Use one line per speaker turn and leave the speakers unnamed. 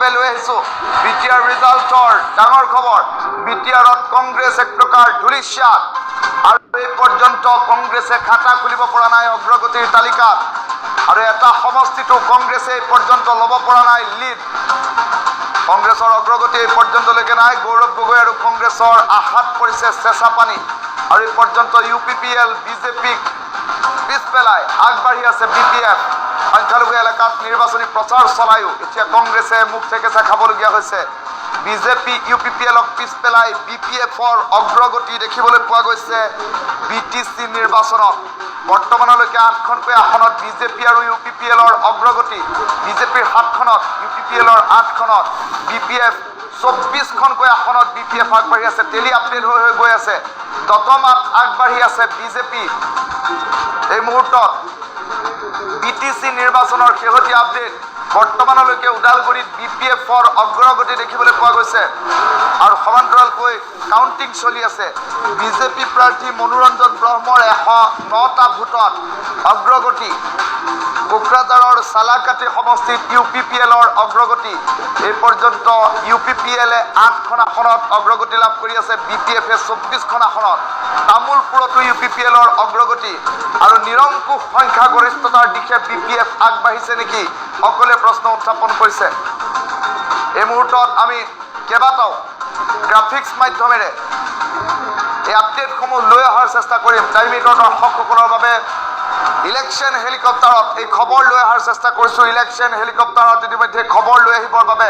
বাবে লৈ আহিছোঁ BTR ৰিজাল্টৰ ডাঙৰ খবৰ। BTRত কংগ্ৰেছ এক প্ৰকাৰ ধূলিসাৎ আৰু এই পৰ্যন্ত কংগ্ৰেছে খাতা খুলিব পৰা নাই অগ্ৰগতিৰ তালিকাত আৰু এটা সমষ্টিটো কংগ্ৰেছে এই পৰ্যন্ত ল'ব পৰা নাই লিড। কংগ্ৰেছৰ অগ্ৰগতি এই পৰ্যন্তলৈকে নাই। গৌৰৱ গগৈ আৰু কংগ্ৰেছৰ আশাত পৰিছে চেঁচা পানী আৰু এই পৰ্যন্ত UPPL BJPক পিছ পেলাই আগবাঢ়ি আছে BPF। সংখ্যালঘু এলেকাত নিৰ্বাচনী প্ৰচাৰ চলায়ো এতিয়া কংগ্ৰেছে মুখ থেকেচা খাবলগীয়া হৈছে। BJP UPPLক পিছ পেলাই BPFৰ অগ্ৰগতি দেখিবলৈ পোৱা গৈছে BTC নিৰ্বাচনত। বৰ্তমানলৈকে 8খনকৈ আসনত BJP আৰু UPPLৰ অগ্ৰগতি। BJPৰ 7খনত, UPPLৰ 8খনত, BPF 24খনকৈ আসনত BPF আগবাঢ়ি আছে। টেলি আপডেট হৈ গৈ আছে। দতমাত আগবাঢ়ি আছে BJP। এই মুহূৰ্তত BTC নিৰ্বাচনৰ শেহতীয়া আপডেট। বৰ্তমানলৈকে ওদালগুৰিত BPFৰ অগ্ৰগতি দেখিবলৈ পোৱা গৈছে আৰু সমান্তৰালকৈ কাউণ্টিং চলি আছে। BJP প্ৰাৰ্থী মনোৰঞ্জন ব্ৰহ্মৰ 109টা ভোটত অগ্ৰগতি। কোকৰাঝাৰৰ চালাকাটি সমষ্টিত UPPLৰ অগ্ৰগতি। এই পৰ্যন্ত UPPLে 8খন আসনত অগ্ৰগতি লাভ কৰি আছে। BPFে 24খন আসনত। তামোলপুৰতো UPPLৰ অগ্ৰগতি আৰু নিৰংকুশ সংখ্যাগৰিষ্ঠতাৰ দিশে BPF আগবাঢ়িছে নেকি সকলোৱে প্ৰশ্ন উত্থাপন কৰিছে। এই মুহূৰ্তত আমি কেইবাটাও গ্ৰাফিক্স মাধ্যমেৰে এই আপডেটসমূহ লৈ অহাৰ চেষ্টা কৰিম। টাইম মিনিটৰ দৰ্শকসকলৰ বাবে ইলেকশ্যন হেলিকপ্টাৰত এই খবৰ লৈ অহাৰ চেষ্টা কৰিছোঁ। ইলেকশ্যন হেলিকপ্টাৰত ইতিমধ্যে খবৰ লৈ আহিবৰ বাবে